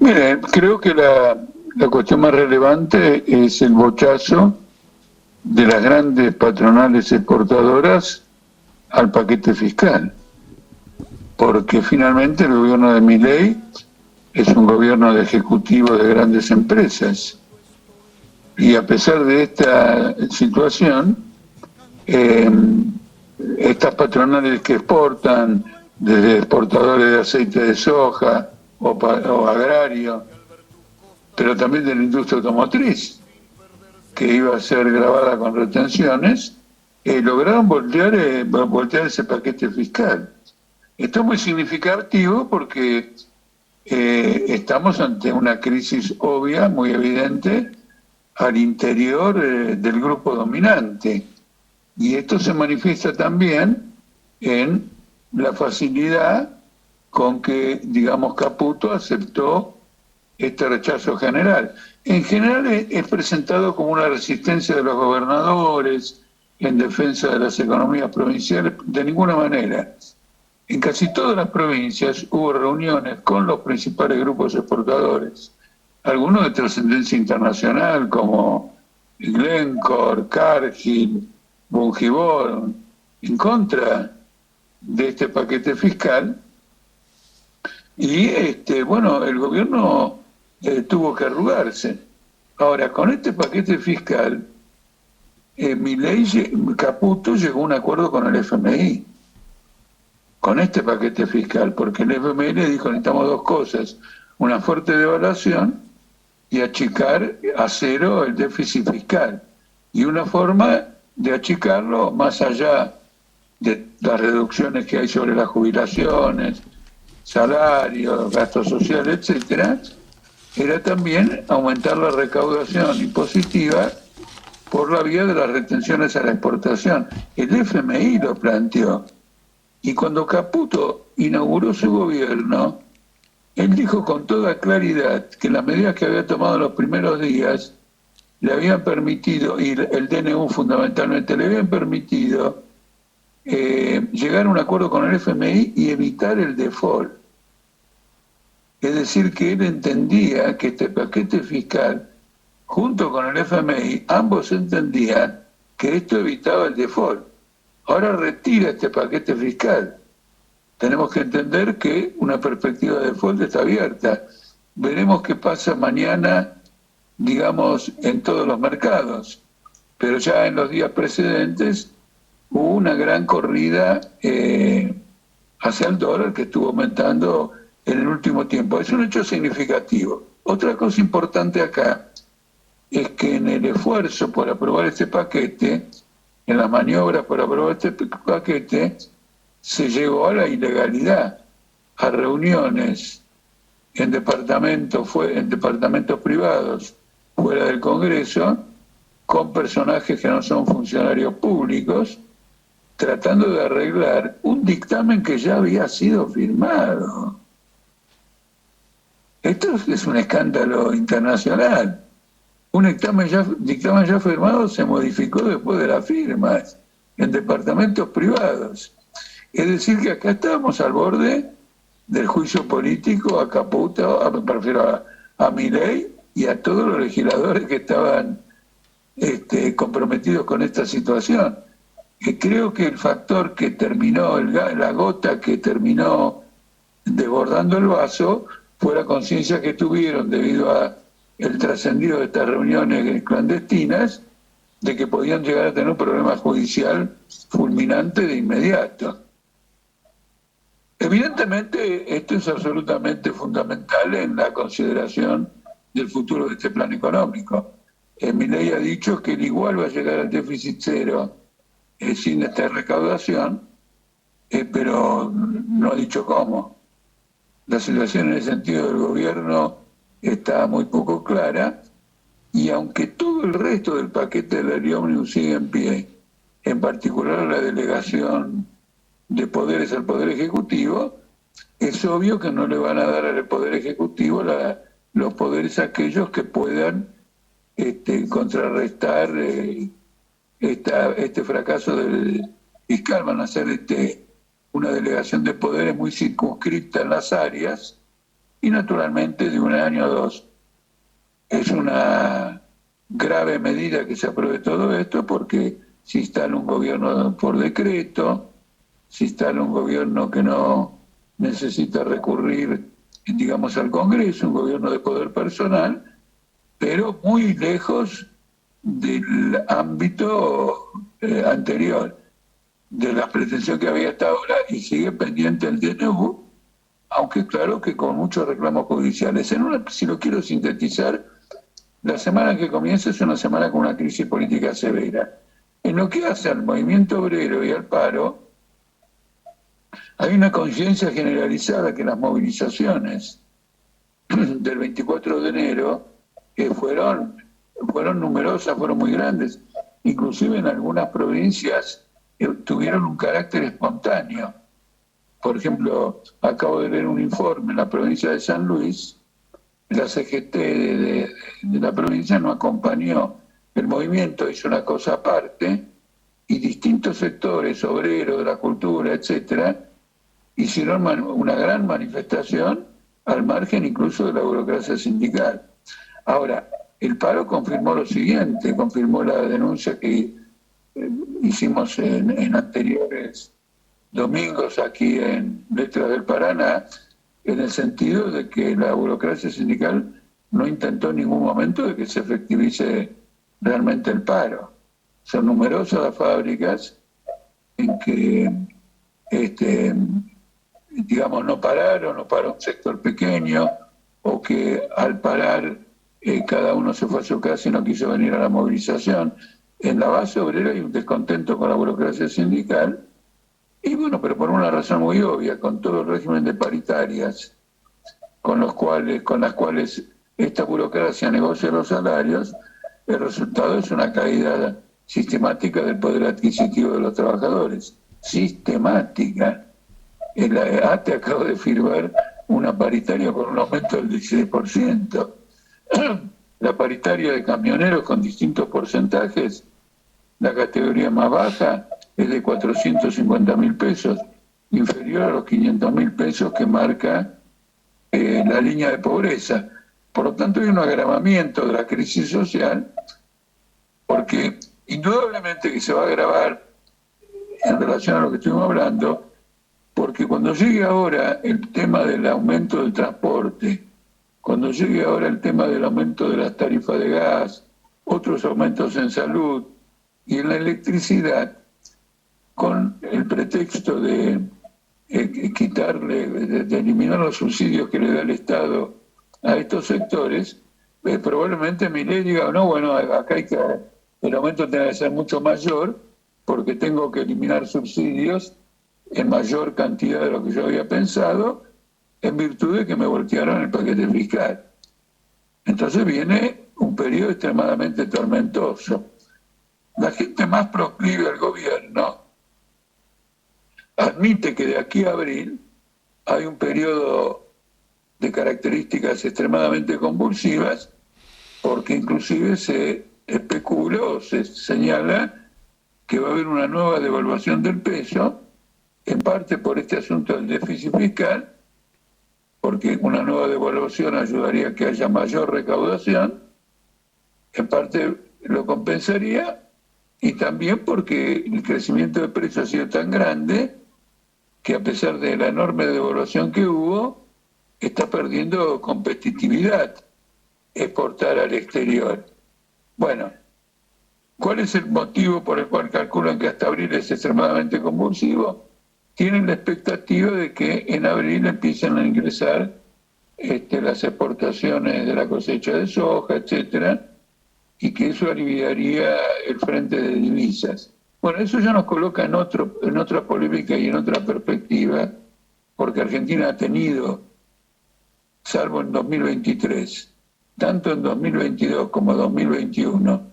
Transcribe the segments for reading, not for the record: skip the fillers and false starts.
Mire, creo que la cuestión más relevante es el bochazo de las grandes patronales exportadoras al paquete fiscal, porque finalmente el gobierno de Milei es un gobierno de ejecutivos de grandes empresas y a pesar de esta situación, eh, estas patronales que exportan, desde exportadores de aceite de soja o agrario, pero también de la industria automotriz, que iba a ser grabada con retenciones, lograron voltear ese paquete fiscal. Esto es muy significativo porque estamos ante una crisis obvia, muy evidente, al interior del grupo dominante. Y esto se manifiesta también en la facilidad con que, digamos, Caputo aceptó este rechazo general. En general es presentado como una resistencia de los gobernadores en defensa de las economías provinciales, de ninguna manera. En casi todas las provincias hubo reuniones con los principales grupos exportadores, algunos de trascendencia internacional como Glencore, Cargill, Bungibold, en contra de este paquete fiscal. Y bueno, el gobierno tuvo que arrugarse. Ahora, con este paquete fiscal, Caputo llegó a un acuerdo con el FMI, con este paquete fiscal, porque el FMI le dijo: necesitamos dos cosas, una fuerte devaluación y achicar a cero el déficit fiscal. Y una forma de achicarlo, más allá de las reducciones que hay sobre las jubilaciones, salarios, gastos sociales, etcétera, era también aumentar la recaudación impositiva por la vía de las retenciones a la exportación. El FMI lo planteó. Y cuando Caputo inauguró su gobierno, él dijo con toda claridad que las medidas que había tomado en los primeros días le habían permitido, y el DNU fundamentalmente, le habían permitido llegar a un acuerdo con el FMI y evitar el default. Es decir, que él entendía que este paquete fiscal, junto con el FMI, ambos entendían que esto evitaba el default. Ahora retira este paquete fiscal. Tenemos que entender que una perspectiva de default está abierta. Veremos qué pasa mañana, digamos, en todos los mercados. Pero ya en los días precedentes hubo una gran corrida hacia el dólar, que estuvo aumentando en el último tiempo. Es un hecho significativo. Otra cosa importante acá es que en el esfuerzo por aprobar este paquete, en las maniobras por aprobar este paquete, se llegó a la ilegalidad, a reuniones en departamentos privados fuera del Congreso, con personajes que no son funcionarios públicos, tratando de arreglar un dictamen que ya había sido firmado. Esto es un escándalo internacional. Un dictamen ya firmado se modificó después de las firmas en departamentos privados. Es decir, que acá estábamos al borde del juicio político a Caputo, me refiero a Milei y a todos los legisladores que estaban comprometidos con esta situación. Creo que el factor que terminó, la gota que terminó desbordando el vaso, fue la conciencia que tuvieron debido a el trascendido de estas reuniones clandestinas, de que podían llegar a tener un problema judicial fulminante de inmediato. Evidentemente, esto es absolutamente fundamental en la consideración del futuro de este plan económico. Milei ha dicho que él igual va a llegar al déficit cero sin esta recaudación, pero no ha dicho cómo. La situación en ese sentido del gobierno está muy poco clara, y aunque todo el resto del paquete de la ley ómnibus sigue en pie, en particular la delegación de poderes al Poder Ejecutivo, es obvio que no le van a dar al Poder Ejecutivo los poderes a aquellos que puedan contrarrestar este fracaso del fiscal. Van a hacer una delegación de poderes muy circunscripta en las áreas, y naturalmente de un año o dos. Es una grave medida que se apruebe todo esto porque se instala un gobierno por decreto, se instala un gobierno que no necesita recurrir, digamos, al Congreso, un gobierno de poder personal, pero muy lejos del ámbito anterior, de la pretensión que había hasta ahora, y sigue pendiente el DNU, aunque claro que con muchos reclamos judiciales. Si lo quiero sintetizar, la semana que comienza es una semana con una crisis política severa. En lo que hace al movimiento obrero y al paro, hay una conciencia generalizada que las movilizaciones del 24 de enero fueron numerosas, fueron muy grandes. Inclusive en algunas provincias tuvieron un carácter espontáneo. Por ejemplo, acabo de leer un informe en la provincia de San Luis, la CGT de la provincia no acompañó el movimiento, hizo una cosa aparte, y distintos sectores, obreros, de la cultura, etcétera, hicieron una gran manifestación al margen incluso de la burocracia sindical. Ahora, el paro confirmó lo siguiente, confirmó la denuncia que hicimos en anteriores domingos aquí en Letras del Paraná, en el sentido de que la burocracia sindical no intentó en ningún momento de que se efectivice realmente el paro. Son numerosas las fábricas en que, digamos, no pararon, o paró un sector pequeño, o que al parar cada uno se fue a su casa y no quiso venir a la movilización. En la base obrera hay un descontento con la burocracia sindical, y bueno, pero por una razón muy obvia, con todo el régimen de paritarias con las cuales esta burocracia negocia los salarios, el resultado es una caída sistemática del poder adquisitivo de los trabajadores. Sistemática. La ATE acaba de firmar una paritaria con un aumento del 16%. La paritaria de camioneros con distintos porcentajes, la categoría más baja es de 450.000 pesos, inferior a los 500.000 pesos que marca la línea de pobreza. Por lo tanto, hay un agravamiento de la crisis social, porque indudablemente que se va a agravar en relación a lo que estuvimos hablando, porque cuando llegue ahora el tema del aumento del transporte, cuando llegue ahora el tema del aumento de las tarifas de gas, otros aumentos en salud y en la electricidad, con el pretexto de quitarle, de eliminar los subsidios que le da el Estado a estos sectores, probablemente Milei diga, no, bueno, acá el aumento tiene que ser mucho mayor porque tengo que eliminar subsidios en mayor cantidad de lo que yo había pensado, en virtud de que me voltearon el paquete fiscal. Entonces viene un periodo extremadamente tormentoso. La gente más proclive al gobierno admite que de aquí a abril hay un periodo de características extremadamente convulsivas, porque inclusive se especula o se señala que va a haber una nueva devaluación del peso, en parte por este asunto del déficit fiscal, porque una nueva devaluación ayudaría a que haya mayor recaudación, en parte lo compensaría, y también porque el crecimiento de precios ha sido tan grande que a pesar de la enorme devaluación que hubo, está perdiendo competitividad exportar al exterior. Bueno, ¿cuál es el motivo por el cual calculan que hasta abril es extremadamente convulsivo? Tienen la expectativa de que en abril empiecen a ingresar las exportaciones de la cosecha de soja, etcétera, y que eso aliviaría el frente de divisas. Bueno, eso ya nos coloca en otra polémica y en otra perspectiva, porque Argentina ha tenido, salvo en 2023, tanto en 2022 como 2021,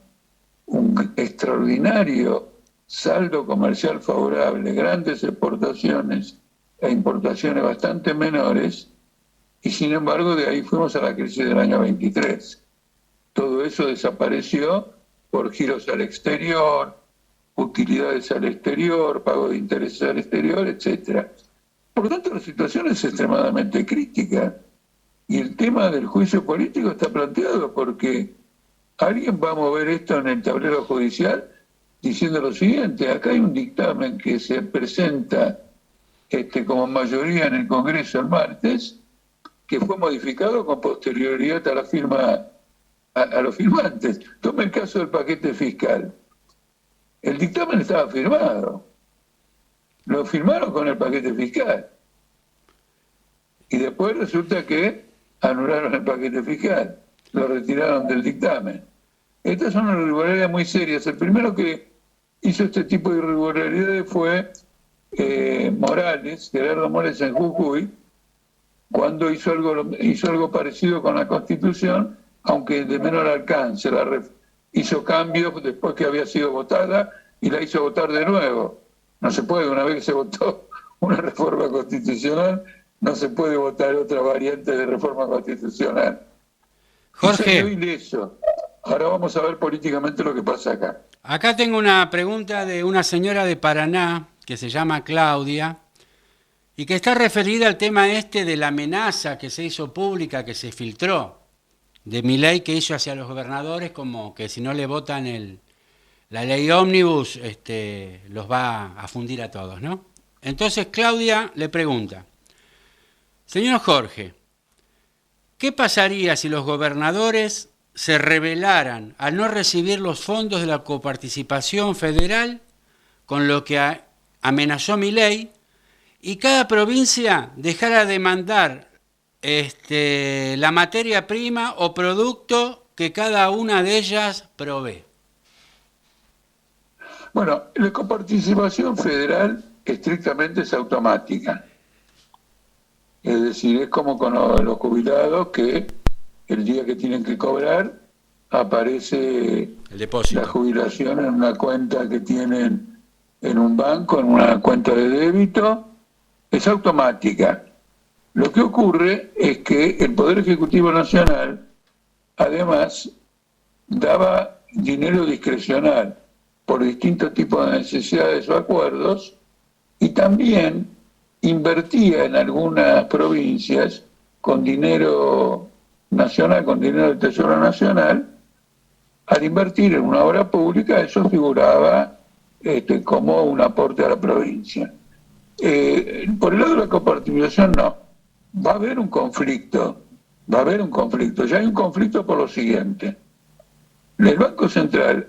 un extraordinario saldo comercial favorable, grandes exportaciones e importaciones bastante menores, y sin embargo de ahí fuimos a la crisis del año 23. Todo eso desapareció por giros al exterior, utilidades al exterior, pago de intereses al exterior, etc. Por lo tanto, la situación es extremadamente crítica Y el tema del juicio político está planteado porque alguien va a mover esto en el tablero judicial diciendo lo siguiente: acá hay un dictamen que se presenta como mayoría en el Congreso el martes, que fue modificado con posterioridad a la firma a los firmantes. Tome el caso del paquete fiscal. El dictamen estaba firmado. Lo firmaron con el paquete fiscal. Y después resulta que anularon el paquete fiscal. Lo retiraron del dictamen. Estas son irregularidades muy serias. El primero que hizo este tipo de irregularidades fue Morales, Gerardo Morales en Jujuy, cuando hizo algo parecido con la Constitución, aunque de menor alcance. Hizo cambios después que había sido votada y la hizo votar de nuevo. No se puede, una vez que se votó una reforma constitucional, no se puede votar otra variante de reforma constitucional. Jorge. Y salió ileso. Ahora vamos a ver políticamente lo que pasa acá. Acá tengo una pregunta de una señora de Paraná que se llama Claudia y que está referida al tema de la amenaza que se hizo pública, que se filtró, de Milei, que hizo hacia los gobernadores, como que si no le votan la ley ómnibus, los va a fundir a todos, ¿no? Entonces Claudia le pregunta: señor Jorge, ¿qué pasaría si los gobernadores se rebelaran al no recibir los fondos de la coparticipación federal, con lo que amenazó Milei, y cada provincia dejara de mandar la materia prima o producto que cada una de ellas provee? Bueno, la coparticipación federal estrictamente es automática. Es decir, es como con los jubilados, que el día que tienen que cobrar aparece el depósito, la jubilación en una cuenta que tienen en un banco, en una cuenta de débito. Es automática. Lo que ocurre es que el Poder Ejecutivo Nacional, además, daba dinero discrecional por distintos tipos de necesidades o acuerdos, y también invertía en algunas provincias con dinero nacional, con dinero del Tesoro Nacional. Al invertir en una obra pública, eso figuraba como un aporte a la provincia. Por el lado de la coparticipación, no. Va a haber un conflicto. Ya hay un conflicto por lo siguiente. El Banco Central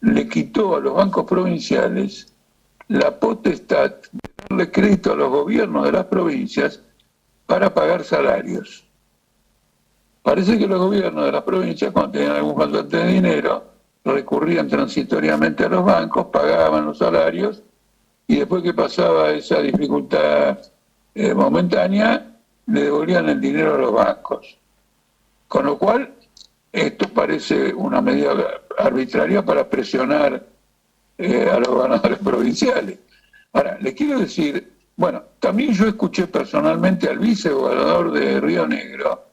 le quitó a los bancos provinciales la potestad de darle crédito a los gobiernos de las provincias para pagar salarios. Parece que los gobiernos de las provincias, cuando tenían algún faltante de dinero, recurrían transitoriamente a los bancos, pagaban los salarios, y después que pasaba esa dificultad momentánea, le devolvían el dinero a los bancos. Con lo cual, esto parece una medida arbitraria para presionar a los gobernadores provinciales. Ahora, les quiero decir, bueno, también yo escuché personalmente al vicegobernador de Río Negro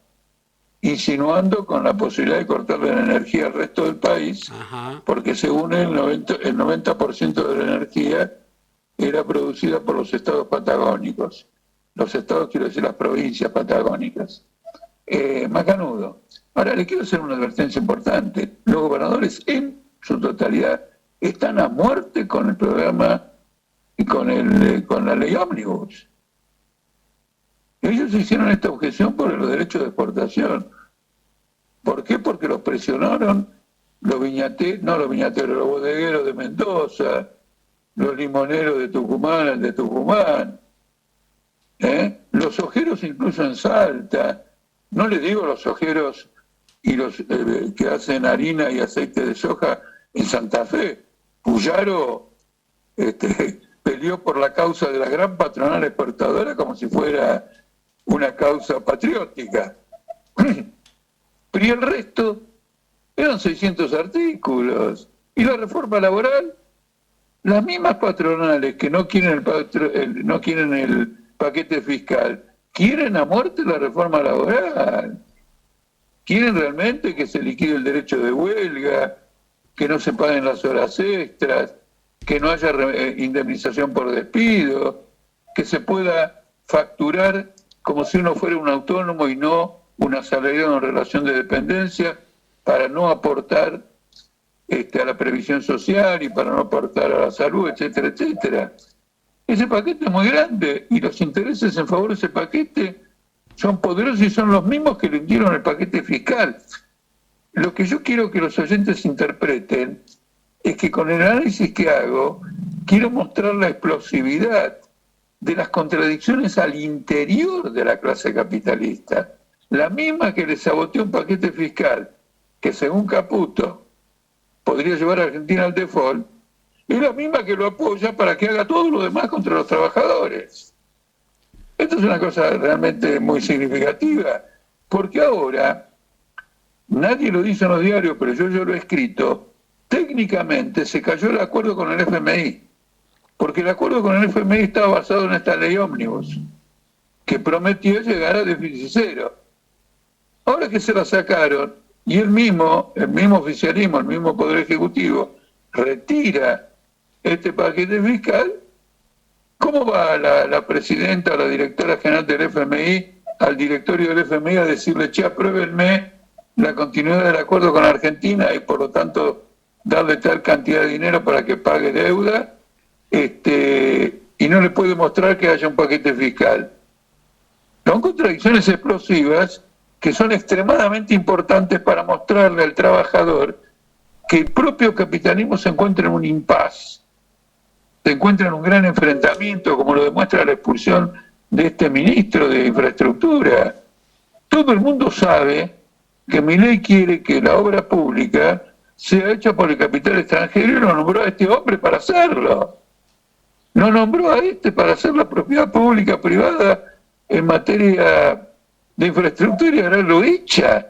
insinuando con la posibilidad de cortarle la energía al resto del país. Ajá. Porque según él, el 90% de la energía era producida por los estados patagónicos. Los estados, quiero decir, las provincias patagónicas. Macanudo. Ahora, le quiero hacer una advertencia importante. Los gobernadores en su totalidad están a muerte con el programa y con la ley ómnibus. Ellos hicieron esta objeción por los derechos de exportación. ¿Por qué? Porque los presionaron los bodegueros de Mendoza, los limoneros de Tucumán, los ojeros incluso en Salta. No les digo los ojeros y los que hacen harina y aceite de soja en Santa Fe. Puyaro peleó por la causa de la gran patronal exportadora como si fuera una causa patriótica. Pero y el resto eran 600 artículos. ¿Y la reforma laboral? Las mismas patronales que no quieren el paquete fiscal, quieren a muerte la reforma laboral. Quieren realmente que se liquide el derecho de huelga, que no se paguen las horas extras, que no haya indemnización por despido, que se pueda facturar como si uno fuera un autónomo y no un asalariado en relación de dependencia, para no aportar a la previsión social y para no aportar a la salud, etcétera, etcétera. Ese paquete es muy grande y los intereses en favor de ese paquete son poderosos y son los mismos que le dieron el paquete fiscal. Lo que yo quiero que los oyentes interpreten es que con el análisis que hago quiero mostrar la explosividad de las contradicciones al interior de la clase capitalista. La misma que le saboteó un paquete fiscal que según Caputo podría llevar a Argentina al default, es la misma que lo apoya para que haga todo lo demás contra los trabajadores. Esto es una cosa realmente muy significativa, porque ahora, nadie lo dice en los diarios, pero yo lo he escrito, técnicamente se cayó el acuerdo con el FMI, porque el acuerdo con el FMI estaba basado en esta ley ómnibus, que prometió llegar a déficit cero. Ahora que se la sacaron, y el mismo oficialismo, el mismo Poder Ejecutivo, retira este paquete fiscal, ¿cómo va la presidenta o la directora general del FMI al directorio del FMI a decirle, che, apruébenme la continuidad del acuerdo con Argentina y por lo tanto darle tal cantidad de dinero para que pague deuda, y no le puede mostrar que haya un paquete fiscal? Son contradicciones explosivas que son extremadamente importantes para mostrarle al trabajador que el propio capitalismo se encuentra en un impasse, se encuentra en un gran enfrentamiento, como lo demuestra la expulsión de este ministro de Infraestructura. Todo el mundo sabe que Milei quiere que la obra pública sea hecha por el capital extranjero y lo nombró a este hombre para hacerlo. No nombró a este para hacer la propiedad pública privada en materia de infraestructura y ahora lo echa.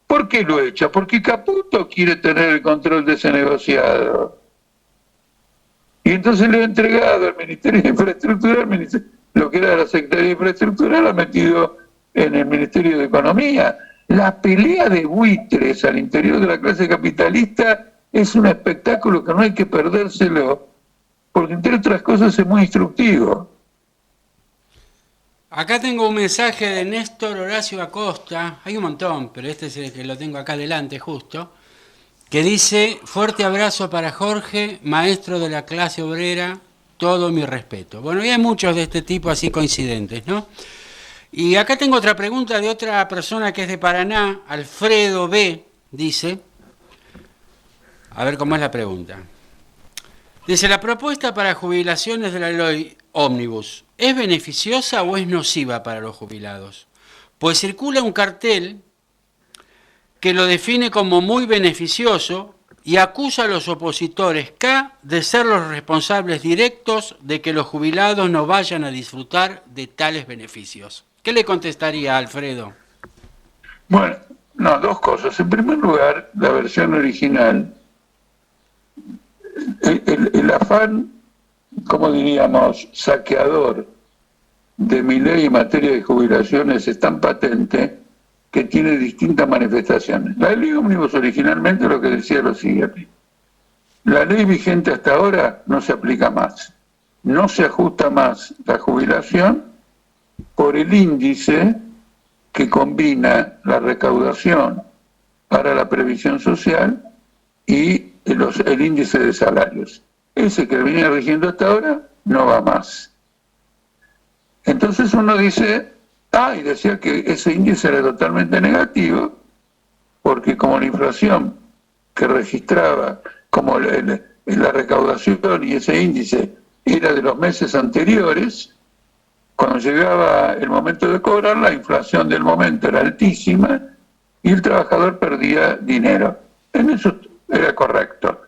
¿Por qué lo echa? Porque Caputo quiere tener el control de ese negociado. Y entonces le ha entregado al Ministerio de Infraestructura, lo que era la Secretaría de Infraestructura, lo ha metido en el Ministerio de Economía. La pelea de buitres al interior de la clase capitalista es un espectáculo que no hay que perdérselo, porque entre otras cosas es muy instructivo. Acá tengo un mensaje de Néstor Horacio Acosta, hay un montón, pero este es el que lo tengo acá delante justo, que dice, fuerte abrazo para Jorge, maestro de la clase obrera, todo mi respeto. Bueno, y hay muchos de este tipo así coincidentes, ¿no? Y acá tengo otra pregunta de otra persona que es de Paraná, Alfredo B, dice, a ver cómo es la pregunta. Dice, la propuesta para jubilaciones de la ley ómnibus, ¿es beneficiosa o es nociva para los jubilados? Pues circula un cartel que lo define como muy beneficioso y acusa a los opositores K de ser los responsables directos de que los jubilados no vayan a disfrutar de tales beneficios. ¿Qué le contestaría a Alfredo? Bueno, no, dos cosas. En primer lugar, la versión original, el afán, como diríamos, saqueador de Milei en materia de jubilaciones es tan patente que tiene distintas manifestaciones. La ley ómnibus originalmente lo que decía es lo siguiente: la ley vigente hasta ahora no se aplica más, no se ajusta más la jubilación por el índice que combina la recaudación para la previsión social y el índice de salarios. Ese que venía rigiendo hasta ahora no va más. Entonces uno dice, y decía que ese índice era totalmente negativo, porque como la inflación que registraba, como la recaudación y ese índice era de los meses anteriores, cuando llegaba el momento de cobrar, la inflación del momento era altísima y el trabajador perdía dinero. En eso era correcto,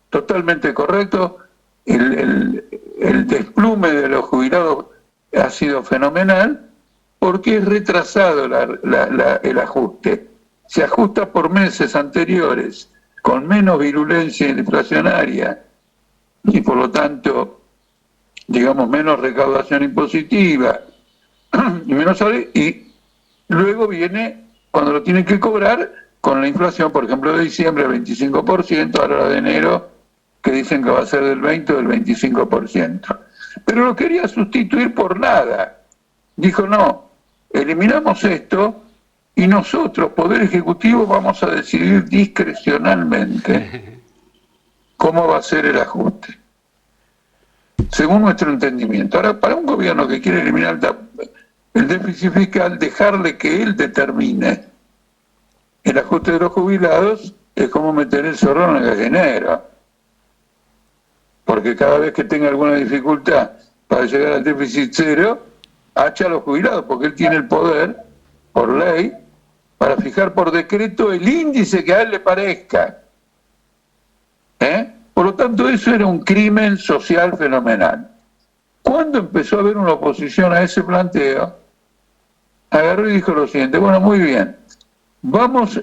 totalmente correcto. El desplume de los jubilados ha sido fenomenal porque es retrasado el ajuste. Se ajusta por meses anteriores con menos virulencia inflacionaria y por lo tanto, digamos, menos recaudación impositiva y menos, y luego viene cuando lo tienen que cobrar con la inflación, por ejemplo, de diciembre el 25%, ahora la de enero que dicen que va a ser del 20 o del 25%. Pero lo quería sustituir por nada. Dijo, no, eliminamos esto y nosotros, Poder Ejecutivo, vamos a decidir discrecionalmente cómo va a ser el ajuste, según nuestro entendimiento. Ahora, para un gobierno que quiere eliminar el déficit fiscal, dejarle que él determine el ajuste de los jubilados es como meter el zorro en el gallinero, porque cada vez que tenga alguna dificultad para llegar al déficit cero, hacha a los jubilados, porque él tiene el poder, por ley, para fijar por decreto el índice que a él le parezca. Por lo tanto, eso era un crimen social fenomenal. Cuando empezó a haber una oposición a ese planteo, agarró y dijo lo siguiente: bueno, muy bien, vamos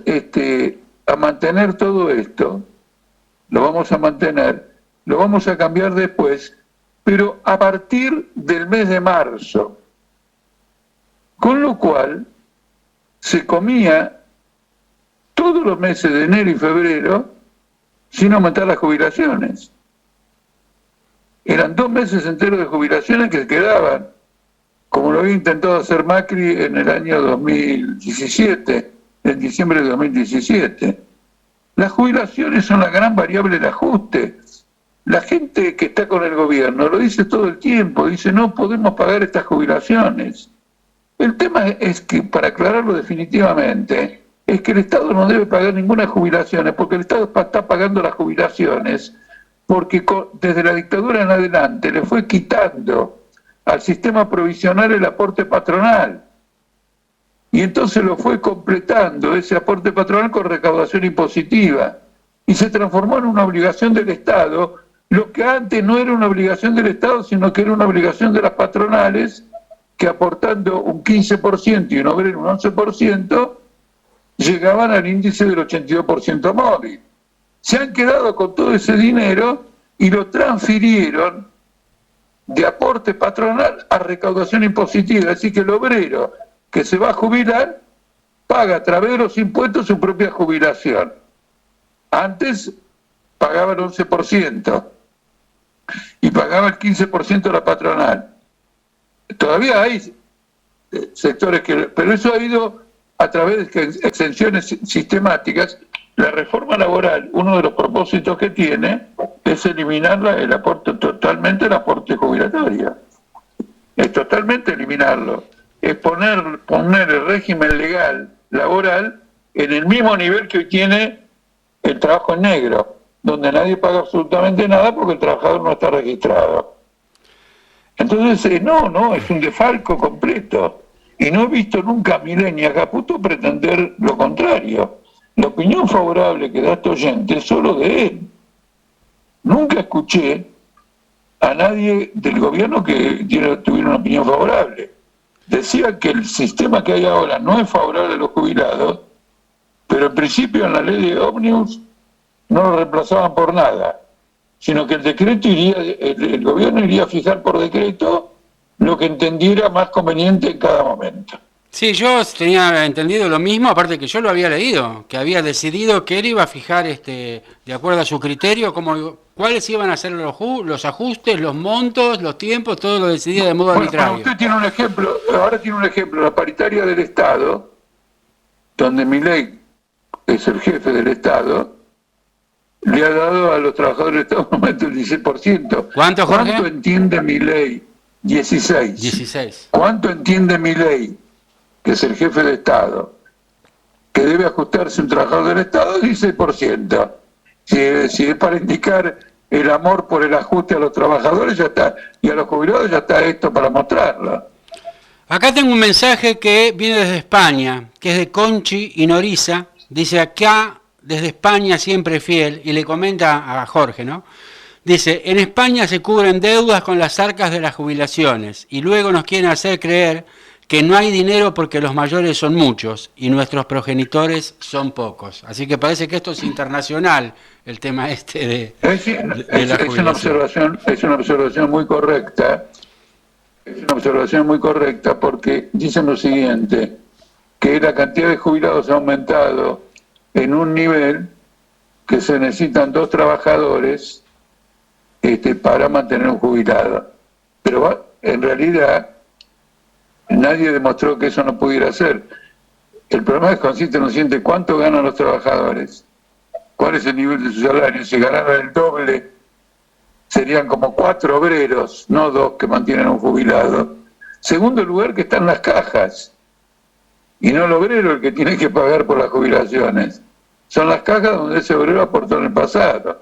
a mantener todo esto, lo vamos a mantener, lo vamos a cambiar después, pero a partir del mes de marzo. Con lo cual, se comía todos los meses de enero y febrero sin aumentar las jubilaciones. Eran 2 meses enteros de jubilaciones que quedaban, como lo había intentado hacer Macri en el año 2017, en diciembre de 2017. Las jubilaciones son la gran variable del ajuste. La gente que está con el gobierno lo dice todo el tiempo, dice no podemos pagar estas jubilaciones. El tema es que, para aclararlo definitivamente, es que el Estado no debe pagar ninguna jubilación, porque el Estado está pagando las jubilaciones porque desde la dictadura en adelante le fue quitando al sistema provisional el aporte patronal. Y entonces lo fue completando ese aporte patronal con recaudación impositiva. Y se transformó en una obligación del Estado, lo que antes no era una obligación del Estado, sino que era una obligación de las patronales, que aportando un 15% y un obrero un 11%, llegaban al índice del 82% móvil. Se han quedado con todo ese dinero y lo transfirieron de aporte patronal a recaudación impositiva. Así que el obrero que se va a jubilar paga a través de los impuestos su propia jubilación. Antes pagaba el 11% y pagaba el 15% la patronal. Todavía hay sectores que... Pero eso ha ido a través de exenciones sistemáticas. La reforma laboral, uno de los propósitos que tiene es eliminar el aporte, totalmente el aporte jubilatorio. Es totalmente eliminarlo. Es poner el régimen legal, laboral, en el mismo nivel que hoy tiene el trabajo en negro, donde nadie paga absolutamente nada porque el trabajador no está registrado. Entonces, no, es un desfalco completo. Y no he visto nunca a Milei ni a Caputo pretender lo contrario. La opinión favorable que da este oyente es solo de él. Nunca escuché a nadie del gobierno que tuviera una opinión favorable. Decía que el sistema que hay ahora no es favorable a los jubilados, pero en principio en la ley de ómnibus no lo reemplazaban por nada, sino que el gobierno iría a fijar por decreto lo que entendiera más conveniente en cada momento. Sí, yo tenía entendido lo mismo, aparte que yo lo había leído, que había decidido que él iba a fijar, de acuerdo a su criterio, cuáles iban a ser los ajustes, los montos, los tiempos, todo lo decidía de modo arbitrario. Bueno, usted tiene un ejemplo, ahora tiene un ejemplo, la paritaria del Estado, donde Milei es el jefe del Estado, le ha dado a los trabajadores del Estado un aumento del 16%. ¿Cuánto, Jorge? ¿Cuánto entiende Milei? 16. 16. ¿Cuánto entiende Milei, que es el jefe de Estado, que debe ajustarse un trabajador del Estado? 16%. Si es para indicar el amor por el ajuste a los trabajadores, ya está, y a los jubilados ya está esto para mostrarlo. Acá tengo un mensaje que viene desde España, que es de Conchi y Noriza. Dice acá, desde España, siempre fiel, y le comenta a Jorge, ¿no? Dice, en España se cubren deudas con las arcas de las jubilaciones, y luego nos quieren hacer creer que no hay dinero porque los mayores son muchos y nuestros progenitores son pocos. Así que parece que esto es internacional, el tema de la jubilación. Es una observación muy correcta. Es una observación muy correcta porque dicen lo siguiente, que la cantidad de jubilados ha aumentado en un nivel que se necesitan 2 trabajadores para mantener un jubilado. Pero en realidad nadie demostró que eso no pudiera ser. El problema es que consiste en lo siguiente: ¿cuánto ganan los trabajadores? ¿Cuál es el nivel de su salario? Si ganaran el doble, serían como 4 obreros, no 2 que mantienen a un jubilado. Segundo lugar, que están las cajas, y no el obrero el que tiene que pagar por las jubilaciones. Son las cajas donde ese obrero aportó en el pasado.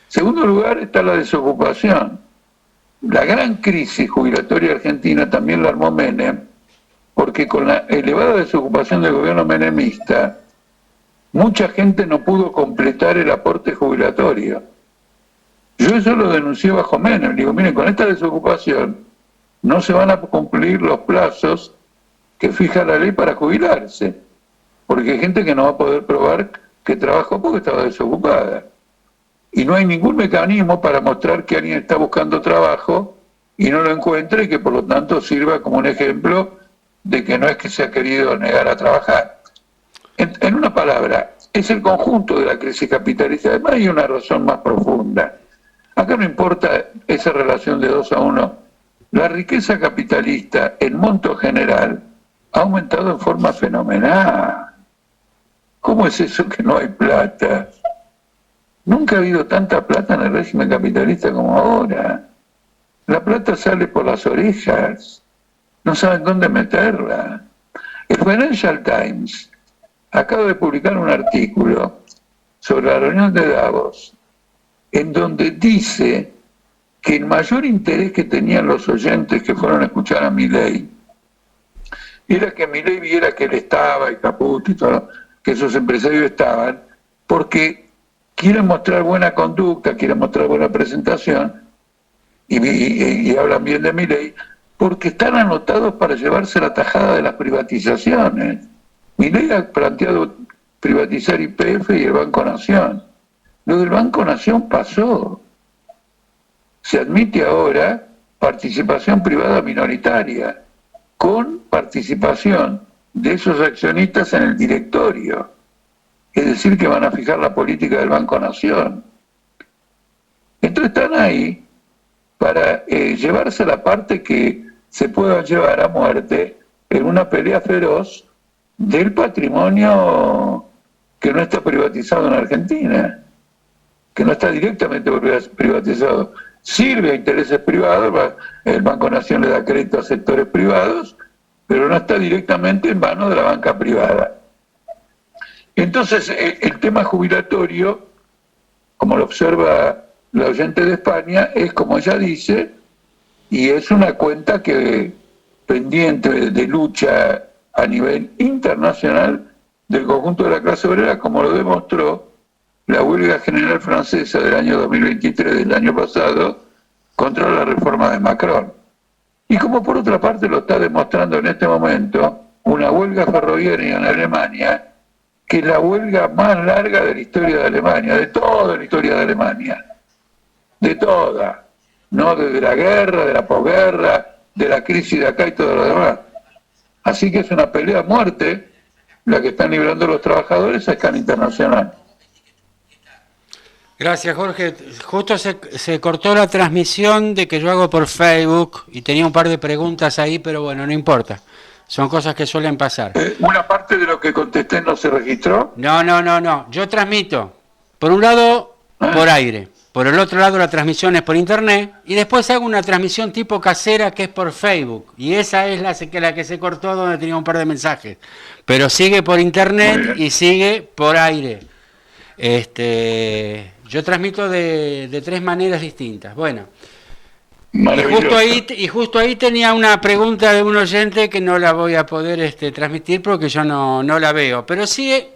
Segundo lugar, está la desocupación. La gran crisis jubilatoria argentina también la armó Menem, porque con la elevada desocupación del gobierno menemista, mucha gente no pudo completar el aporte jubilatorio. Yo eso lo denuncié bajo Menem. Digo, miren, con esta desocupación no se van a cumplir los plazos que fija la ley para jubilarse, porque hay gente que no va a poder probar que trabajó porque estaba desocupada. Y no hay ningún mecanismo para mostrar que alguien está buscando trabajo y no lo encuentra, y que por lo tanto sirva como un ejemplo de que no es que se ha querido negar a trabajar. En una palabra, es el conjunto de la crisis capitalista. Además hay una razón más profunda. Acá no importa esa relación de 2-1. La riqueza capitalista en monto general ha aumentado en forma fenomenal. ¿Cómo es eso que no hay plata? Nunca ha habido tanta plata en el régimen capitalista como ahora. La plata sale por las orejas. No saben dónde meterla. El Financial Times acaba de publicar un artículo sobre la reunión de Davos, en donde dice que el mayor interés que tenían los oyentes que fueron a escuchar a Milei era que Milei viera que él estaba, y Caputo y todo, que esos empresarios estaban, porque quieren mostrar buena conducta, quieren mostrar buena presentación, y hablan bien de Milei, porque están anotados para llevarse la tajada de las privatizaciones. Milei ha planteado privatizar YPF y el Banco Nación. Lo del Banco Nación pasó. Se admite ahora participación privada minoritaria, con participación de esos accionistas en el directorio. Es decir, que van a fijar la política del Banco Nación. Entonces están ahí para llevarse la parte que se pueda llevar a muerte en una pelea feroz del patrimonio que no está privatizado en Argentina, que no está directamente privatizado. Sirve a intereses privados, el Banco Nación le da crédito a sectores privados, pero no está directamente en manos de la banca privada. Entonces, el tema jubilatorio, como lo observa la oyente de España, es como ella dice, y es una cuenta que pendiente de lucha a nivel internacional del conjunto de la clase obrera, como lo demostró la huelga general francesa del año 2023, del año pasado, contra la reforma de Macron. Y como por otra parte lo está demostrando en este momento una huelga ferroviaria en Alemania, que es la huelga más larga de la historia de Alemania, de toda la historia de Alemania, de toda, no desde la guerra, de la posguerra, de la crisis de acá y todo lo demás. Así que es una pelea a muerte la que están librando los trabajadores a escala internacional. Gracias, Jorge. Justo se cortó la transmisión de que yo hago por Facebook y tenía un par de preguntas ahí, pero bueno, no importa. Son cosas que suelen pasar. ¿Una parte de lo que contesté no se registró? No. Yo transmito, por un lado, por aire. Por el otro lado, la transmisión es por internet. Y después hago una transmisión tipo casera que es por Facebook. Y esa es la que se cortó, donde tenía un par de mensajes. Pero sigue por internet y sigue por aire. Yo transmito de 3 maneras distintas. Bueno, y justo ahí tenía una pregunta de un oyente que no la voy a poder transmitir porque yo no la veo. Pero sí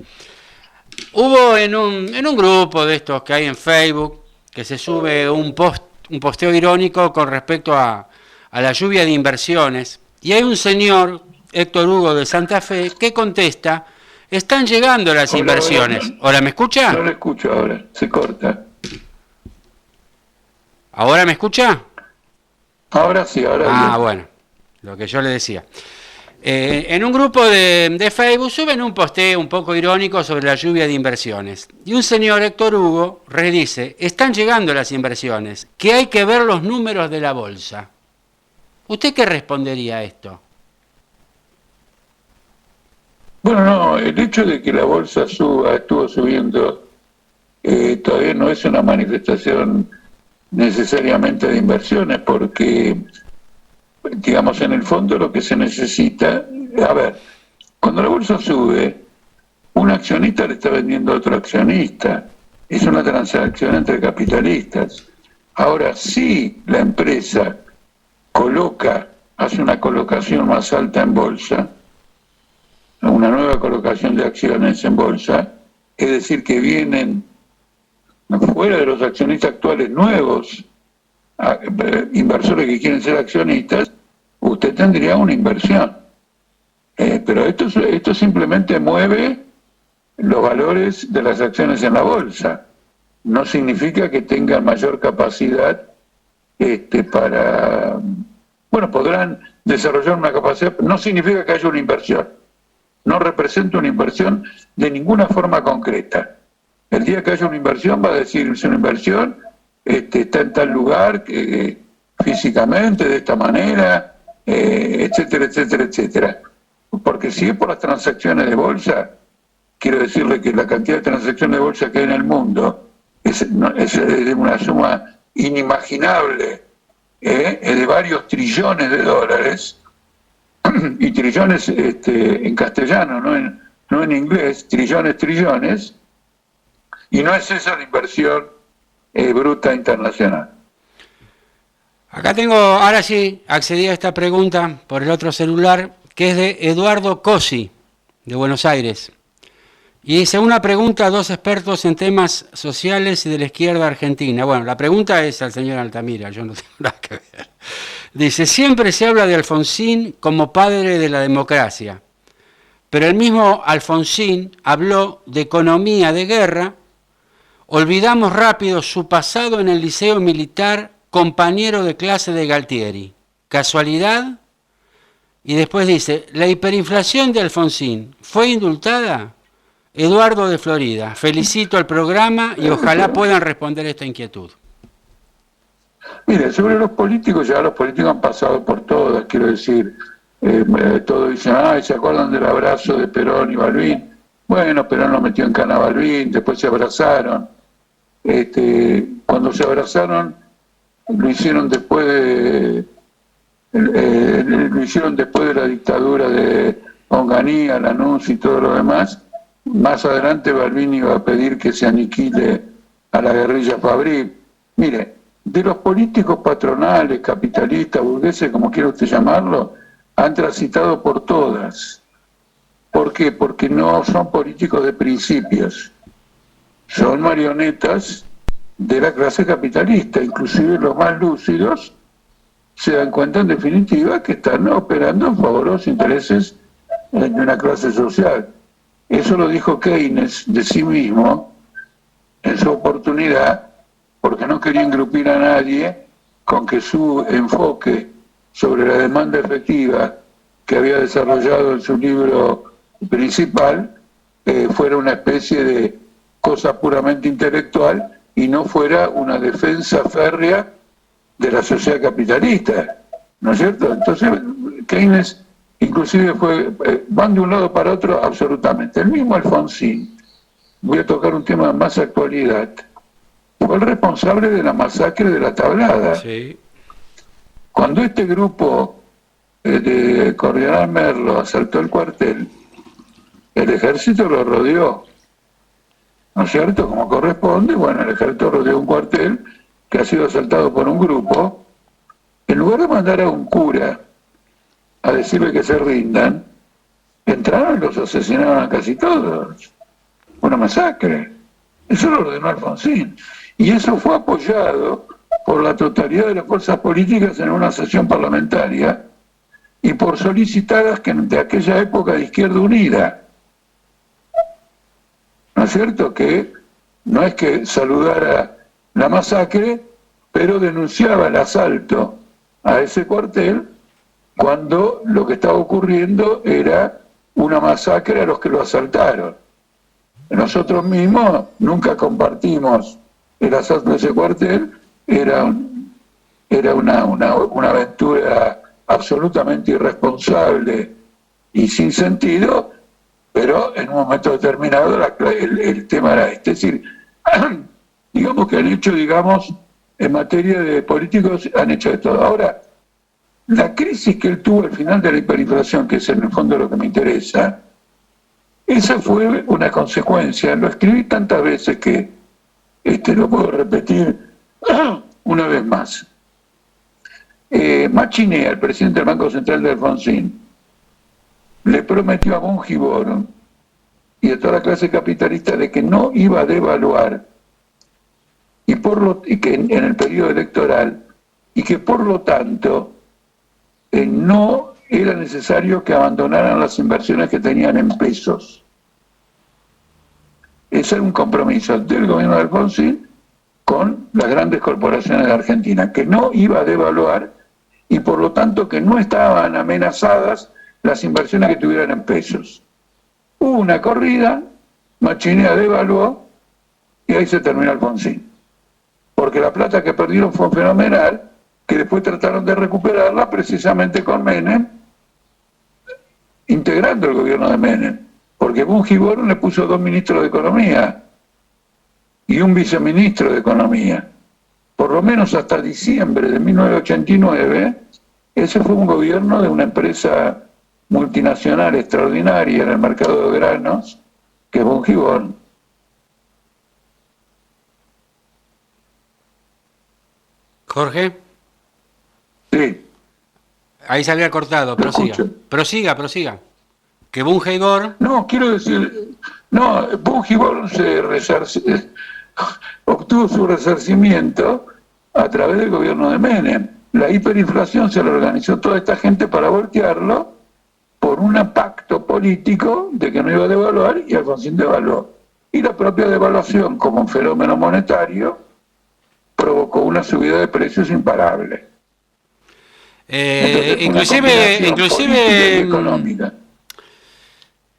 hubo en un grupo de estos que hay en Facebook, que se sube un posteo irónico con respecto a la lluvia de inversiones. Y hay un señor, Héctor Hugo de Santa Fe, que contesta: están llegando las inversiones. ¿Ahora me escucha? No lo escucho ahora, se corta. ¿Ahora me escucha? Ahora sí, ahora bien. Bueno, lo que yo le decía. En un grupo de Facebook suben un posteo un poco irónico sobre la lluvia de inversiones. Y un señor, Héctor Hugo, dice: están llegando las inversiones, que hay que ver los números de la bolsa. ¿Usted qué respondería a esto? Bueno, no, el hecho de que la bolsa estuvo subiendo, todavía no es una manifestación necesariamente de inversiones, porque, digamos, en el fondo lo que se necesita, a ver, cuando la bolsa sube, un accionista le está vendiendo a otro accionista, es una transacción entre capitalistas. Ahora, si la empresa hace una colocación más alta en bolsa, una nueva colocación de acciones en bolsa, es decir, que vienen fuera de los accionistas actuales nuevos, inversores que quieren ser accionistas, usted tendría una inversión. Pero esto simplemente mueve los valores de las acciones en la bolsa. No significa que tengan mayor capacidad para... Bueno, podrán desarrollar una capacidad, no significa que haya una inversión. No representa una inversión de ninguna forma concreta. El día que haya una inversión va a decir, es una inversión, está en tal lugar, físicamente, de esta manera, etcétera, etcétera, etcétera. Porque si es por las transacciones de bolsa, quiero decirle que la cantidad de transacciones de bolsa que hay en el mundo es de una suma inimaginable, es de varios trillones de dólares, y trillones en castellano, no en inglés, trillones, y no es esa la inversión bruta internacional. Acá tengo, ahora sí, accedí a esta pregunta por el otro celular, que es de Eduardo Cosi, de Buenos Aires. Y dice, una pregunta a dos expertos en temas sociales y de la izquierda argentina. Bueno, la pregunta es al señor Altamira, yo no tengo nada que ver. Dice, siempre se habla de Alfonsín como padre de la democracia, pero el mismo Alfonsín habló de economía de guerra. Olvidamos rápido su pasado en el liceo militar, compañero de clase de Galtieri. ¿Casualidad? Y después dice, ¿la hiperinflación de Alfonsín fue indultada? Eduardo de Florida, felicito al programa y ojalá puedan responder esta inquietud. Mire, sobre los políticos, ya los políticos han pasado por todas, quiero decir, todos dicen, ¿se acuerdan del abrazo de Perón y Balbín? Bueno, Perón lo metió en cana a Balbín, después se abrazaron. Cuando se abrazaron, lo hicieron después de la dictadura de Onganía, Lanús y todo lo demás. Más adelante Balbín iba a pedir que se aniquile a la guerrilla fabril. Mire, de los políticos patronales, capitalistas, burgueses, como quiera usted llamarlo, han transitado por todas. ¿Por qué? Porque no son políticos de principios. Son marionetas de la clase capitalista. Inclusive los más lúcidos se dan cuenta en definitiva que están operando en favor de los intereses de una clase social. Eso lo dijo Keynes de sí mismo en su oportunidad, porque no quería engrupir a nadie con que su enfoque sobre la demanda efectiva que había desarrollado en su libro principal fuera una especie de cosa puramente intelectual y no fuera una defensa férrea de la sociedad capitalista, ¿no es cierto? Entonces Keynes inclusive van de un lado para otro absolutamente. El mismo Alfonsín, voy a tocar un tema de más actualidad, fue el responsable de la masacre de la Tablada. Sí. Cuando este grupo de Cordial Merlo asaltó el cuartel, el ejército lo rodeó, ¿no es cierto? Como corresponde, bueno, el ejército rodeó un cuartel que ha sido asaltado por un grupo. En lugar de mandar a un cura a decirle que se rindan, entraron y los asesinaron a casi todos. Una masacre. Eso lo ordenó Alfonsín. Y eso fue apoyado por la totalidad de las fuerzas políticas en una sesión parlamentaria y por solicitadas de aquella época de Izquierda Unida. ¿No es cierto? Que no es que saludara la masacre, pero denunciaba el asalto a ese cuartel cuando lo que estaba ocurriendo era una masacre a los que lo asaltaron. Nosotros mismos nunca compartimos el asalto de ese cuartel, era una aventura absolutamente irresponsable y sin sentido, pero en un momento determinado el tema era este. Es decir, digamos que han hecho, en materia de políticos, han hecho de todo. Ahora, la crisis que él tuvo al final de la hiperinflación, que es en el fondo lo que me interesa, esa fue una consecuencia. Lo escribí tantas veces que lo puedo repetir una vez más. Machinea, el presidente del Banco Central de Alfonsín, le prometió a Bongibor y a toda la clase capitalista de que no iba a devaluar y que en el periodo electoral, y que por lo tanto no era necesario que abandonaran las inversiones que tenían en pesos. Ese era un compromiso del gobierno de Alfonsín con las grandes corporaciones de Argentina, que no iba a devaluar y por lo tanto que no estaban amenazadas las inversiones que tuvieran en pesos. Hubo una corrida, Machinea devaluó y ahí se terminó Alfonsín. Porque la plata que perdieron fue fenomenal, que después trataron de recuperarla precisamente con Menem, integrando el gobierno de Menem. Porque Bongibor le puso 2 ministros de Economía y un viceministro de Economía. Por lo menos hasta diciembre de 1989, ese fue un gobierno de una empresa multinacional extraordinaria en el mercado de granos, que es Bongibor. Jorge. Sí. Ahí salía cortado, prosiga. Que Bongibor... No, quiero decir, Bongibor obtuvo su resarcimiento a través del gobierno de Menem. La hiperinflación se la organizó toda esta gente para voltearlo por un pacto político de que no iba a devaluar y Alfonsín devaluó. Y la propia devaluación como un fenómeno monetario provocó una subida de precios imparable. Inclusive económica.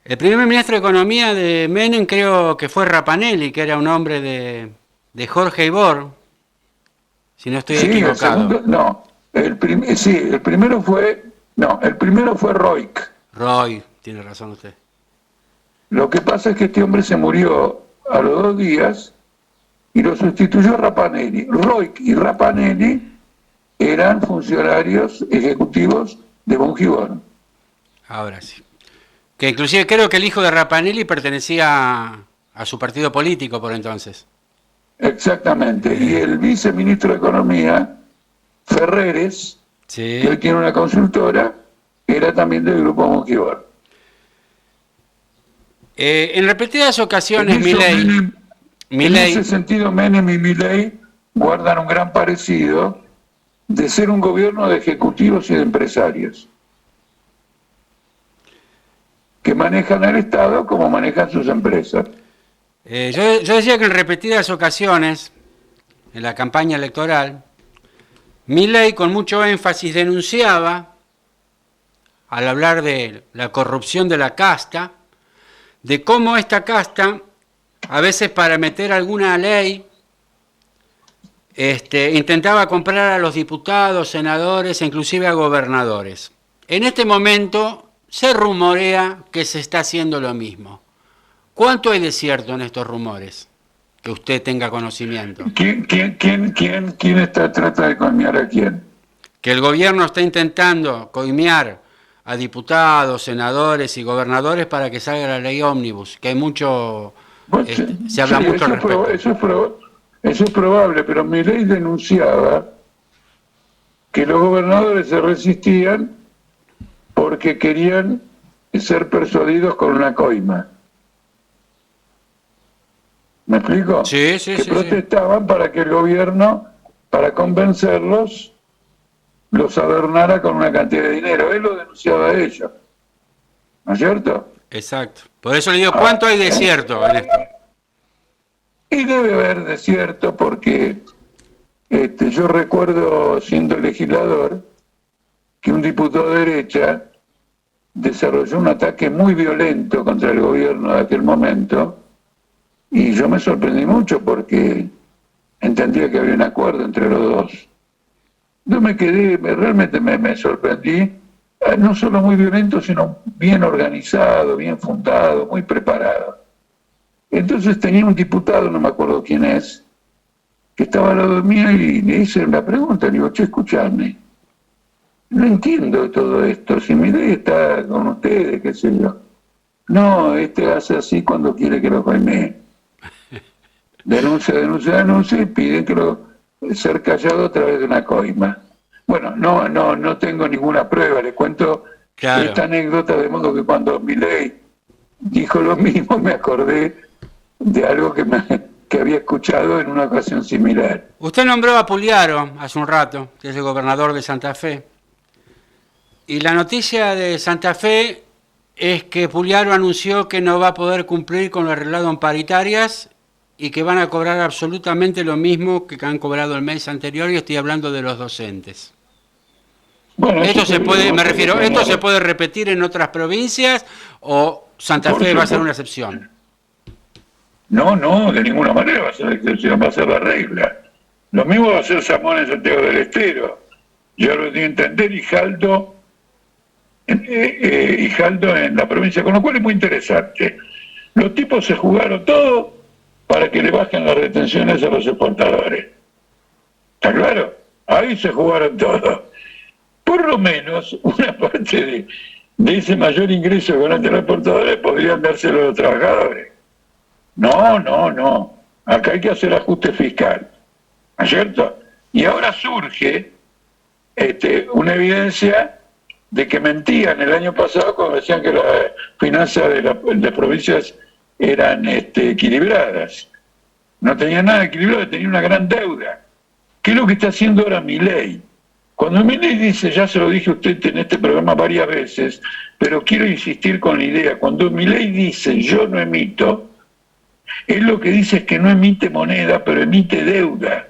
El primer ministro de Economía de Menem creo que fue Rapanelli, que era un hombre de Jorge Ibor, si no estoy equivocado. El primero fue Roig. Roy, tiene razón usted. Lo que pasa es que este hombre se murió a los 2 días y lo sustituyó Rapanelli. Roig y Rapanelli eran funcionarios ejecutivos de Bongibor. Ahora sí. Que inclusive creo que el hijo de Rapanelli pertenecía a su partido político por entonces. Exactamente. Y el viceministro de Economía, Ferreres, sí, que hoy tiene una consultora, era también del grupo Bongibor. En repetidas ocasiones, en Milei... ese sentido, Menem y Milei guardan un gran parecido de ser un gobierno de ejecutivos y de empresarios que manejan el Estado como manejan sus empresas. Yo decía que en repetidas ocasiones, en la campaña electoral, Milei con mucho énfasis denunciaba, al hablar de la corrupción de la casta, de cómo esta casta, a veces para meter alguna ley, intentaba comprar a los diputados, senadores e inclusive a gobernadores. En este momento se rumorea que se está haciendo lo mismo. ¿Cuánto hay de cierto en estos rumores? Que usted tenga conocimiento. ¿Quién trata de coimear a quién? Que el gobierno está intentando coimear a diputados, senadores y gobernadores para que salga la ley ómnibus, que hay mucho... se habla mucho al respecto. Eso es probable, pero Milei denunciaba que los gobernadores se resistían porque querían ser persuadidos con una coima. ¿Me explico? Sí. Que protestaban para que el gobierno, para convencerlos, los adornara con una cantidad de dinero. Él lo denunciaba a ellos. ¿No es cierto? Exacto. Por eso le digo, ¿cuánto hay de cierto en esto? Y debe haber de cierto porque yo recuerdo, siendo legislador, que un diputado de derecha desarrolló un ataque muy violento contra el gobierno de aquel momento y yo me sorprendí mucho porque entendía que había un acuerdo entre los dos. Yo realmente me sorprendí no solo muy violento, sino bien organizado, bien fundado, muy preparado. Entonces tenía un diputado, no me acuerdo quién es, que estaba al lado mío y le hice una pregunta, le digo, che, escuchadme, no entiendo todo esto, si mi ley está con ustedes, qué sé yo. No, este hace así cuando quiere que lo coimee. Denuncia, denuncia, denuncia y piden que ser callado a través de una coima. Bueno, no tengo ninguna prueba, les cuento Claro. esta anécdota, de modo que cuando Milei dijo lo mismo me acordé de algo que había escuchado en una ocasión similar. Usted nombró a Pugliaro hace un rato, que es el gobernador de Santa Fe. Y la noticia de Santa Fe es que Pugliaro anunció que no va a poder cumplir con lo arreglado en paritarias y que van a cobrar absolutamente lo mismo que han cobrado el mes anterior, y estoy hablando de los docentes. Bueno, eso Esto se puede, me refiero, ¿esto se señalar. puede repetir en otras provincias o Santa Por Fe va a ser supuesto. una excepción? No, de ninguna manera va a ser la excepción, va a ser la regla. Lo mismo va a ser Zamora en Santiago del Estero. Yo lo di a entender y Jaldo en la provincia, con lo cual es muy interesante. Los tipos se jugaron todo para que le bajen las retenciones a los exportadores. ¿Está claro? Ahí se jugaron todo. Por lo menos una parte de ese mayor ingreso que van a tener los exportadores podrían dárselo a los trabajadores. No. Acá hay que hacer ajuste fiscal. ¿No es cierto? Y ahora surge una evidencia de que mentían el año pasado cuando decían que las finanzas de las provincias eran equilibradas. No tenían nada equilibrado, tenían una gran deuda. ¿Qué es lo que está haciendo ahora Milei? Cuando Milei dice, ya se lo dije a usted en este programa varias veces, pero quiero insistir con la idea, cuando Milei dice yo no emito, él lo que dice es que no emite moneda, pero emite deuda.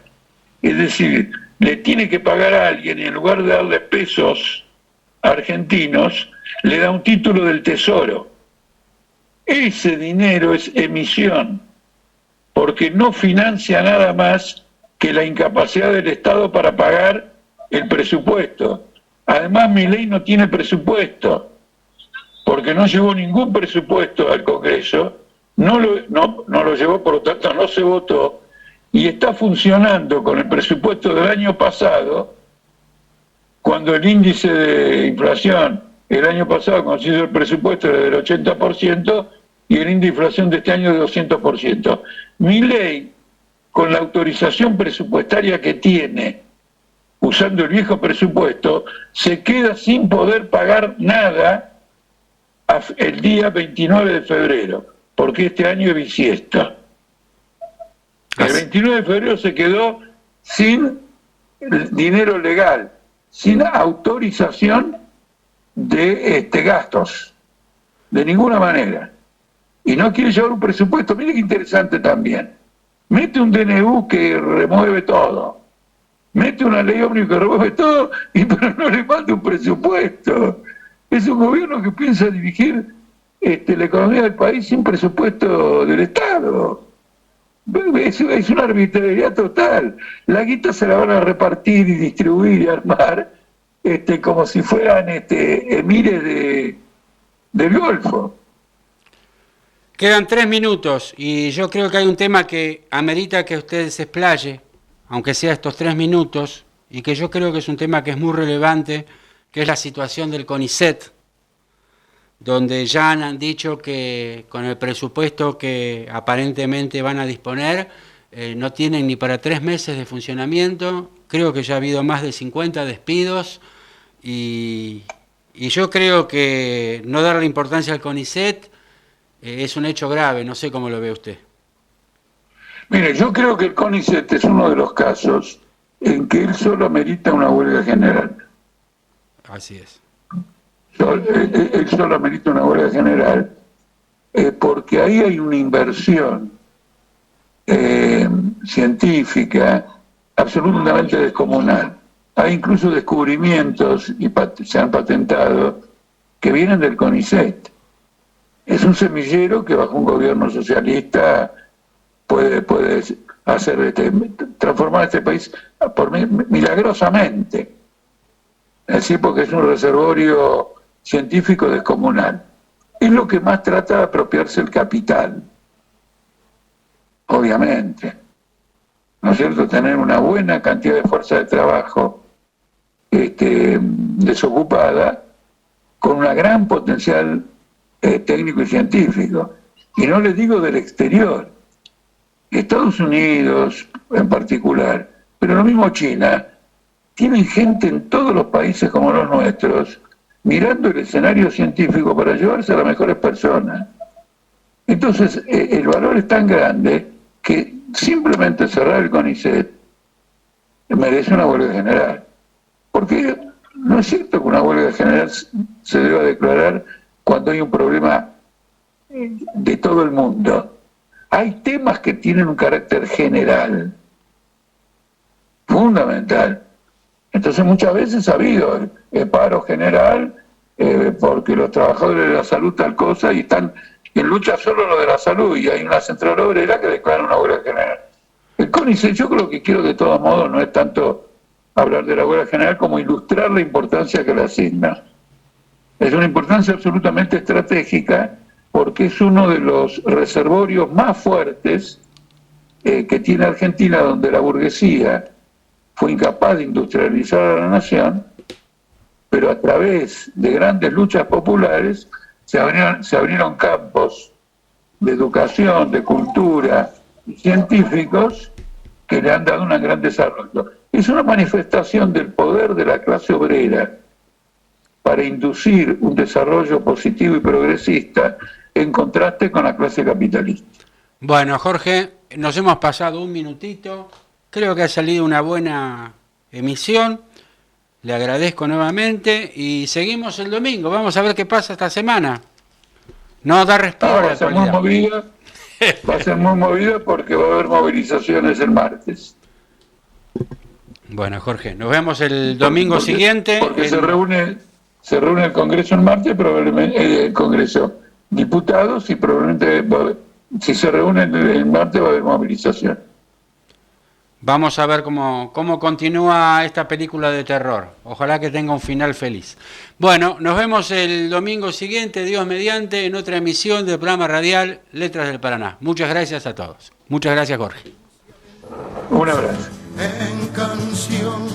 Es decir, le tiene que pagar a alguien y en lugar de darle pesos argentinos, le da un título del Tesoro. Ese dinero es emisión, porque no financia nada más que la incapacidad del Estado para pagar el presupuesto. Además, Milei no tiene presupuesto, porque no llevó ningún presupuesto al Congreso, no lo llevó, por lo tanto no se votó, y está funcionando con el presupuesto del año pasado, cuando el índice de inflación el año pasado, cuando se hizo el presupuesto, era del 80%, y el índice de inflación de este año de 200%. Milei, con la autorización presupuestaria que tiene, usando el viejo presupuesto, se queda sin poder pagar nada el día 29 de febrero, porque este año es bisiesto. El 29 de febrero se quedó sin dinero legal, sin autorización de gastos, de ninguna manera. Y no quiere llevar un presupuesto. Mire qué interesante también. Mete un DNU que remueve todo. Mete una ley ómnibus que remueve todo, pero no le manda un presupuesto. Es un gobierno que piensa dirigir la economía del país sin presupuesto del Estado. Es una arbitrariedad total. La guita se la van a repartir y distribuir y armar como si fueran emires del Golfo. Quedan 3 minutos y yo creo que hay un tema que amerita que usted se explaye, aunque sea estos 3 minutos, y que yo creo que es un tema que es muy relevante, que es la situación del CONICET, donde ya han dicho que con el presupuesto que aparentemente van a disponer, no tienen ni para 3 meses de funcionamiento. Creo que ya ha habido más de 50 despidos y yo creo que no darle importancia al CONICET es un hecho grave. No sé cómo lo ve usted. Mire, yo creo que el CONICET es uno de los casos en que él solo amerita una huelga general. Así es. Él solo amerita una huelga general porque ahí hay una inversión científica absolutamente descomunal. Hay incluso descubrimientos, y se han patentado, que vienen del CONICET. Es un semillero que bajo un gobierno socialista puede hacer transformar este país milagrosamente. Es decir, porque es un reservorio científico descomunal. Es lo que más trata de apropiarse el capital, obviamente. ¿No es cierto? Tener una buena cantidad de fuerza de trabajo desocupada, con un gran potencial técnico y científico. Y no les digo del exterior. Estados Unidos en particular, pero lo mismo China, tienen gente en todos los países como los nuestros, mirando el escenario científico para llevarse a las mejores personas. Entonces, el valor es tan grande que simplemente cerrar el CONICET merece una huelga general. Porque no es cierto que una huelga general se deba declarar cuando hay un problema de todo el mundo. Hay temas que tienen un carácter general, fundamental. Entonces muchas veces ha habido el paro general porque los trabajadores de la salud tal cosa y están en lucha solo lo de la salud y hay una central obrera que declara una huelga general. El CONICET, yo creo que quiero de todos modos no es tanto hablar de la huelga general como ilustrar la importancia que le asigna. Es una importancia absolutamente estratégica porque es uno de los reservorios más fuertes que tiene Argentina, donde la burguesía fue incapaz de industrializar a la nación, pero a través de grandes luchas populares se abrieron campos de educación, de cultura, científicos que le han dado un gran desarrollo. Es una manifestación del poder de la clase obrera para inducir un desarrollo positivo y progresista en contraste con la clase capitalista. Bueno, Jorge, nos hemos pasado un minutito. Creo que ha salido una buena emisión. Le agradezco nuevamente y seguimos el domingo. Vamos a ver qué pasa esta semana. No da respiro a la actualidad. Va a ser muy movida porque va a haber movilizaciones el martes. Bueno, Jorge, nos vemos el domingo siguiente. Porque se reúne el Congreso el martes, probablemente el Congreso diputados y probablemente si se reúnen el martes va a haber movilización. Vamos a ver cómo continúa esta película de terror. Ojalá que tenga un final feliz. Bueno, nos vemos el domingo siguiente, Dios mediante, en otra emisión del programa radial Letras del Paraná. Muchas gracias a todos. Muchas gracias, Jorge. Un abrazo. En canción